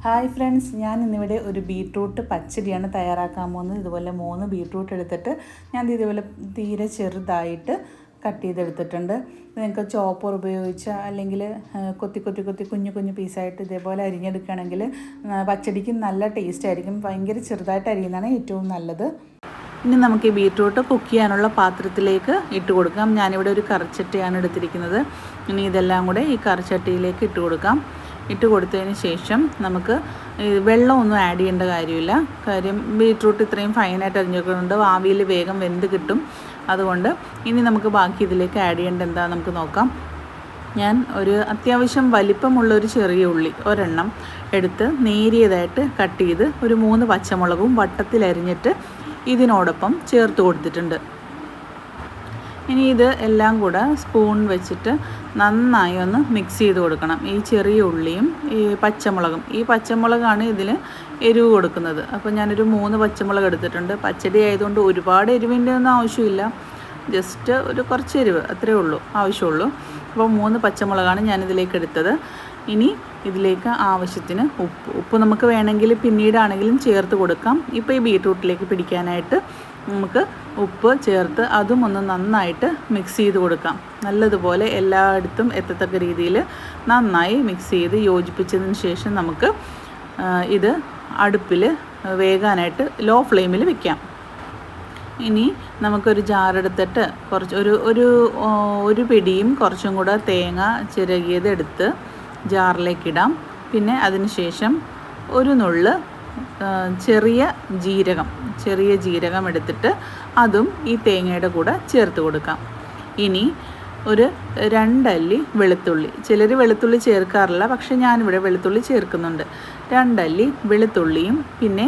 Hi friends, ഞാൻ ഇന്നിവിടെ ഒരു ബീട്രൂട്ട് പച്ചടിയാണ് തയ്യാറാക്കാൻ പോകുന്നത്. ഇതുപോലെ 3 ബീട്രൂട്ട് എടുത്തിട്ട് ഞാൻ ഇതുപോലെ തീരെ ചെറുതായിട്ട് കട്ട് ചെയ്തെടുത്തിട്ടുണ്ട്. നിങ്ങൾക്ക് ചോപ്പർ ഉപയോഗിച്ച് അല്ലെങ്കിൽ കൊത്തി കുഞ്ഞു കുഞ്ഞു പീസായിട്ട് ഇതേപോലെ അരിഞ്ഞെടുക്കുകയാണെങ്കിൽ പച്ചടിക്ക് നല്ല ടേസ്റ്റ് ആയിരിക്കും. ഭയങ്കര ചെറുതായിട്ട് അരിയുന്നതാണ് ഏറ്റവും നല്ലത്. ഇനി നമുക്ക് ഈ ബീട്രൂട്ട് കുക്ക് ചെയ്യാനുള്ള പാത്രത്തിലേക്ക് ഇട്ട് കൊടുക്കാം. ഞാനിവിടെ ഒരു കറിച്ചട്ടിയാണ് എടുത്തിരിക്കുന്നത്. ഇനി ഇതെല്ലാം കൂടെ ഈ കറിച്ചട്ടിയിലേക്ക് ഇട്ട് കൊടുക്കാം. ഇട്ട് കൊടുത്തതിന് ശേഷം നമുക്ക് വെള്ളമൊന്നും ആഡ് ചെയ്യേണ്ട കാര്യമില്ല. കാര്യം ബീട്രൂട്ട് ഇത്രയും ഫൈനായിട്ട് അരിഞ്ഞിട്ടുണ്ട്, ആവിയിൽ വേഗം വെന്ത് കിട്ടും. അതുകൊണ്ട് ഇനി നമുക്ക് ബാക്കി ഇതിലേക്ക് ആഡ് ചെയ്യേണ്ട എന്താണെന്ന് നമുക്ക് നോക്കാം. ഞാൻ ഒരു അത്യാവശ്യം വലിപ്പമുള്ളൊരു ചെറിയ ഉള്ളി ഒരെണ്ണം എടുത്ത് നേരിയതായിട്ട് കട്ട് ചെയ്ത് ഒരു 3 പച്ചമുളകും വട്ടത്തിൽ അരിഞ്ഞിട്ട് ഇതിനോടൊപ്പം ചേർത്ത് കൊടുത്തിട്ടുണ്ട്. ഇനി ഇത് എല്ലാം കൂടെ സ്പൂൺ വെച്ചിട്ട് നന്നായി ഒന്ന് മിക്സ് ചെയ്ത് കൊടുക്കണം. ഈ ചെറിയ ഉള്ളിയും ഈ പച്ചമുളകും, ഈ പച്ചമുളകാണ് ഇതിൽ എരിവ് കൊടുക്കുന്നത്. അപ്പോൾ ഞാനൊരു 3 പച്ചമുളക് എടുത്തിട്ടുണ്ട്. പച്ചടി ആയതുകൊണ്ട് ഒരുപാട് എരിവിൻ്റെ ഒന്നും ആവശ്യമില്ല, ജസ്റ്റ് ഒരു കുറച്ച് എരിവ് അത്രയേ ഉള്ളൂ ആവശ്യമുള്ളൂ. അപ്പോൾ 3 പച്ചമുളകാണ് ഞാനിതിലേക്ക് എടുത്തത്. ഇനി ഇതിലേക്ക് ആവശ്യത്തിന് ഉപ്പ് നമുക്ക് വേണമെങ്കിൽ പിന്നീടാണെങ്കിലും ചേർത്ത് കൊടുക്കാം. ഇപ്പോൾ ഈ ബീട്രൂട്ടിലേക്ക് പിടിക്കാനായിട്ട് നമുക്ക് ഉപ്പ് ചേർത്ത് അതും ഒന്ന് നന്നായിട്ട് മിക്സ് ചെയ്ത് കൊടുക്കാം. നല്ലതുപോലെ എല്ലായിടത്തും എത്തത്തക്ക രീതിയിൽ നന്നായി മിക്സ് ചെയ്ത് യോജിപ്പിച്ചതിന് ശേഷം നമുക്ക് ഇത് അടുപ്പിൽ വേകാനായിട്ട് ലോ ഫ്ലെയിമിൽ വെക്കാം. ഇനി നമുക്കൊരു ജാറെടുത്തിട്ട് ഒരു പിടിയും കുറച്ചും കൂടെ തേങ്ങ ചിരകിയത് എടുത്ത് ജാറിലേക്കിടാം. പിന്നെ അതിന് ശേഷം ഒരു നുള്ള് ചെറിയ ജീരകം എടുത്തിട്ട് അതും ഈ തേങ്ങയുടെ കൂടെ ചേർത്ത് കൊടുക്കാം. ഇനി ഒരു 2 അല്ലി വെളുത്തുള്ളി, ചിലർ വെളുത്തുള്ളി ചേർക്കാറില്ല, പക്ഷെ ഞാനിവിടെ വെളുത്തുള്ളി ചേർക്കുന്നുണ്ട്. 2 അല്ലി വെളുത്തുള്ളിയും പിന്നെ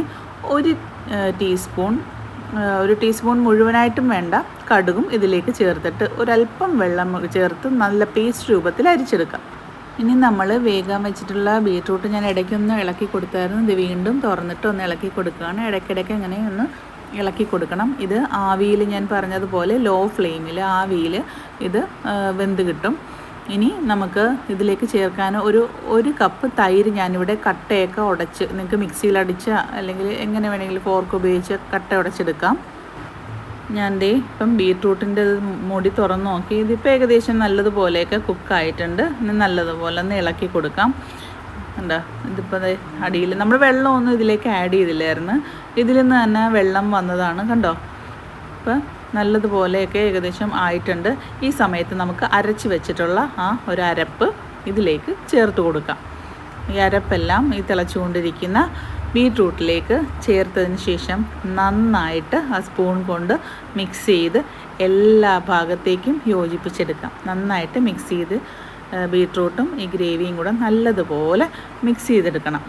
ഒരു ടീസ്പൂൺ മുഴുവനായിട്ടും വേണ്ട കടുകും ഇതിലേക്ക് ചേർത്തിട്ട് ഒരല്പം വെള്ളം ചേർത്ത് നല്ല പേസ്റ്റ് രൂപത്തിൽ അരിച്ചെടുക്കാം. ഇനി നമ്മൾ വേഗം വെച്ചിട്ടുള്ള ബീട്രൂട്ട് ഞാൻ ഇടയ്ക്കൊന്ന് ഇളക്കി കൊടുത്തായിരുന്നു. ഇത് വീണ്ടും തുറന്നിട്ട് ഒന്ന് ഇളക്കി കൊടുക്കുകയാണ്. ഇടയ്ക്കിടയ്ക്ക് അങ്ങനെ ഒന്ന് ഇളക്കി കൊടുക്കണം. ഇത് ആവിയിൽ, ഞാൻ പറഞ്ഞതുപോലെ ലോ ഫ്ലെയിമിൽ ആവിയിൽ ഇത് വെന്ത് കിട്ടും. ഇനി നമുക്ക് ഇതിലേക്ക് ചേർക്കാൻ ഒരു കപ്പ് തൈര് ഞാനിവിടെ കട്ടയൊക്കെ ഉടച്ച്, നിങ്ങൾക്ക് മിക്സിയിൽ അടിച്ച അല്ലെങ്കിൽ എങ്ങനെ വേണമെങ്കിലും ഫോർക്ക് ഉപയോഗിച്ച് കട്ട ഉടച്ചെടുക്കാം. ഞാൻ ഇപ്പം ബീട്രൂട്ടിൻ്റെ മൂടി തുറന്ന് നോക്കി. ഇതിപ്പോൾ ഏകദേശം നല്ലതുപോലെയൊക്കെ കുക്കായിട്ടുണ്ട്. ഇനി നല്ലതുപോലെ ഒന്ന് ഇളക്കി കൊടുക്കാം. എന്താ ഇതിപ്പോൾ അടിയിൽ നമ്മൾ വെള്ളമൊന്നും ഇതിലേക്ക് ആഡ് ചെയ്തില്ലായിരുന്നു, ഇതിൽ നിന്ന് തന്നെ വെള്ളം വന്നതാണ്, കണ്ടോ. ഇപ്പം നല്ലതുപോലെയൊക്കെ ഏകദേശം ആയിട്ടുണ്ട്. ഈ സമയത്ത് നമുക്ക് അരച്ച് വെച്ചിട്ടുള്ള ഒരു അരപ്പ് ഇതിലേക്ക് ചേർത്ത് കൊടുക്കാം. ഈ അരപ്പെല്ലാം ഈ തിളച്ചുകൊണ്ടിരിക്കുന്ന ബീട്രൂട്ടിലേക്ക് ചേർത്തതിന് ശേഷം നന്നായിട്ട് ആ സ്പൂൺ കൊണ്ട് മിക്സ് ചെയ്ത് എല്ലാ ഭാഗത്തേക്കും യോജിപ്പിച്ചെടുക്കാം. നന്നായിട്ട് മിക്സ് ചെയ്ത് ബീട്രൂട്ടും ഈ ഗ്രേവിയും കൂടെ നല്ലതുപോലെ മിക്സ് ചെയ്തെടുക്കണം.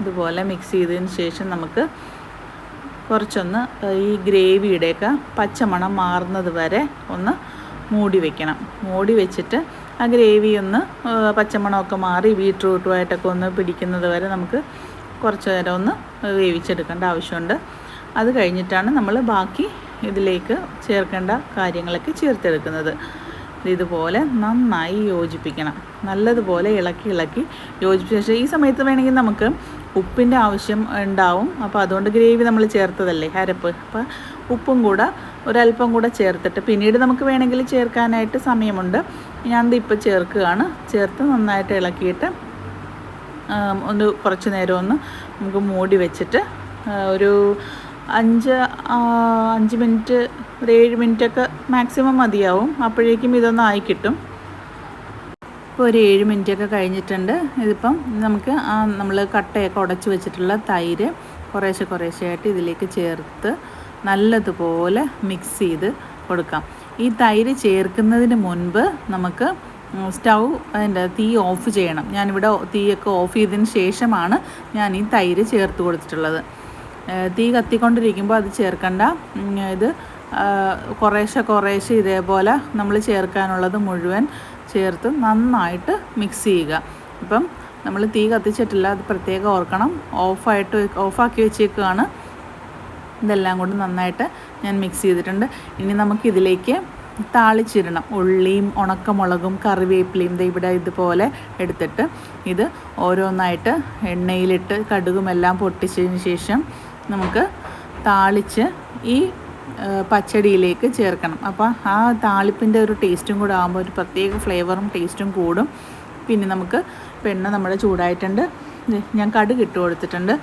ഇതുപോലെ മിക്സ് ചെയ്തതിന് ശേഷം നമുക്ക് കുറച്ചൊന്ന് ഈ ഗ്രേവിയുടെയൊക്കെ പച്ചമണം മാറുന്നത് വരെ ഒന്ന് മൂടി വയ്ക്കണം. മൂടി വെച്ചിട്ട് ആ ഗ്രേവി ഒന്ന് പച്ചമണമൊക്കെ മാറി ബീട്രൂട്ടുമായിട്ടൊക്കെ ഒന്ന് പിടിക്കുന്നത് വരെ നമുക്ക് കുറച്ച് നേരം ഒന്ന് വേവിച്ചെടുക്കേണ്ട ആവശ്യമുണ്ട്. അത് കഴിഞ്ഞിട്ടാണ് നമ്മൾ ബാക്കി ഇതിലേക്ക് ചേർക്കേണ്ട കാര്യങ്ങളൊക്കെ ചേർത്തെടുക്കുന്നത്. ഇതുപോലെ നന്നായി യോജിപ്പിക്കണം. നല്ലതുപോലെ ഇളക്കി യോജിപ്പിച്ച ശേഷം ഈ സമയത്ത് വേണമെങ്കിൽ നമുക്ക് ഉപ്പിൻ്റെ ആവശ്യം ഉണ്ടാവും. അപ്പോൾ അതുകൊണ്ട് ഗ്രേവി നമ്മൾ ചേർത്തതല്ലേ അരപ്പ്, അപ്പോൾ ഉപ്പും കൂടെ ഒരല്പം കൂടെ ചേർത്തിട്ട് പിന്നീട് നമുക്ക് വേണമെങ്കിൽ ചേർക്കാനായിട്ട് സമയമുണ്ട്. ഞാനിത് ഇപ്പോൾ ചേർക്കുകയാണ്. ചേർത്ത് നന്നായിട്ട് ഇളക്കിയിട്ട് കുറച്ച് നേരം ഒന്ന് നമുക്ക് മൂടി വെച്ചിട്ട് ഒരു 5 മിനിറ്റ്, ഒരു 7 മിനിറ്റൊക്കെ മാക്സിമം മതിയാവും. അപ്പോഴേക്കും ഇതൊന്ന് ആയി കിട്ടും. ഇപ്പോൾ ഒരു 7 മിനിറ്റൊക്കെ കഴിഞ്ഞിട്ടുണ്ട്. ഇതിപ്പം നമുക്ക് നമ്മൾ കട്ടയൊക്കെ ഉടച്ച് വെച്ചിട്ടുള്ള തൈര് കുറേശ്ശെയായിട്ട് ഇതിലേക്ക് ചേർത്ത് നല്ലതുപോലെ മിക്സ് ചെയ്ത് കൊടുക്കാം. ഈ തൈര് ചേർക്കുന്നതിന് മുൻപ് നമുക്ക് അതിൻ്റെ തീ ഓഫ് ചെയ്യണം. ഞാനിവിടെ തീയൊക്കെ ഓഫ് ചെയ്തതിന് ശേഷമാണ് ഞാൻ ഈ തൈര് ചേർത്ത് കൊടുത്തിട്ടുള്ളത്. തീ കത്തിക്കൊണ്ടിരിക്കുമ്പോൾ അത് ചേർക്കണ്ട. ഇത് കുറേശ്ശെ ഇതേപോലെ നമ്മൾ ചേർക്കാനുള്ളത് മുഴുവൻ ചേർത്ത് നന്നായിട്ട് മിക്സ് ചെയ്യുക. ഇപ്പം നമ്മൾ തീ കത്തിച്ചിട്ടില്ല, അത് പ്രത്യേകം ഓർക്കണം. ഓഫാക്കി വെച്ചേക്കുകയാണ്. ഇതെല്ലാം കൊണ്ട് നന്നായിട്ട് ഞാൻ മിക്സ് ചെയ്തിട്ടുണ്ട്. ഇനി നമുക്കിതിലേക്ക് താളിച്ചിടണം. ഉള്ളിയും ഉണക്കമുളകും കറിവേപ്പിലയും ഇവിടെ ഇതുപോലെ എടുത്തിട്ട് ഇത് ഓരോന്നായിട്ട് എണ്ണയിലിട്ട് കടുകും എല്ലാം പൊട്ടിച്ചതിന് ശേഷം നമുക്ക് താളിച്ച് ഈ പച്ചടിയിലേക്ക് ചേർക്കണം. അപ്പോൾ ആ താളിപ്പിൻ്റെ ഒരു ടേസ്റ്റും കൂടെ ആകുമ്പോൾ ഒരു പ്രത്യേക ഫ്ലേവറും ടേസ്റ്റും കൂടും. പിന്നെ നമുക്ക് എണ്ണ നമ്മുടെ ചൂടായിട്ടുണ്ട്. ഞാൻ കടുക് ഇട്ട് കൊടുത്തിട്ടുണ്ട്.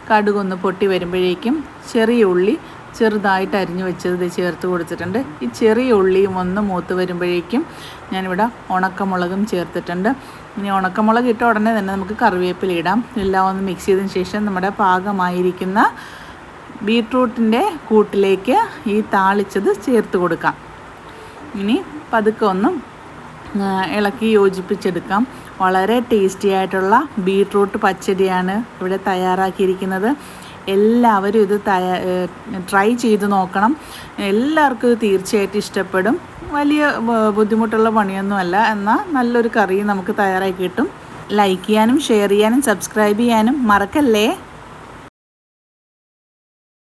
കടുകൊന്ന് പൊട്ടി വരുമ്പോഴേക്കും ചെറിയ ഉള്ളി ചെറുതായിട്ട് അരിഞ്ഞു വെച്ചത് ചേർത്ത് കൊടുത്തിട്ടുണ്ട്. ഈ ചെറിയ ഉള്ളിയും ഒന്ന് മൂത്ത് വരുമ്പോഴേക്കും ഞാനിവിടെ ഉണക്കമുളകും ചേർത്തിട്ടുണ്ട്. ഇനി ഉണക്കമുളക് ഇട്ട ഉടനെ തന്നെ നമുക്ക് കറിവേപ്പില ഇടാം. എല്ലാം ഒന്ന് മിക്സ് ചെയ്തതിന് ശേഷം നമ്മുടെ പാകമായിരിക്കുന്ന ബീട്രൂട്ടിൻ്റെ കൂട്ടിലേക്ക് ഈ താളിച്ചത് ചേർത്ത് കൊടുക്കാം. ഇനി പതുക്കെ ഒന്ന് ഇളക്കി യോജിപ്പിച്ചെടുക്കാം. വളരെ ടേസ്റ്റി ആയിട്ടുള്ള ബീട്രൂട്ട് പച്ചടിയാണ് ഇവിടെ തയ്യാറാക്കിയിരിക്കുന്നത്. എല്ലാവരും ഇത് ട്രൈ ചെയ്ത് നോക്കണം. എല്ലാവർക്കും ഇത് തീർച്ചയായിട്ടും ഇഷ്ടപ്പെടും. വലിയ ബുദ്ധിമുട്ടുള്ള പണിയൊന്നുമല്ല, എന്നാൽ നല്ലൊരു കറി നമുക്ക് തയ്യാറാക്കി കിട്ടും. ലൈക്ക് ചെയ്യാനും ഷെയർ ചെയ്യാനും സബ്സ്ക്രൈബ് ചെയ്യാനും മറക്കല്ലേ.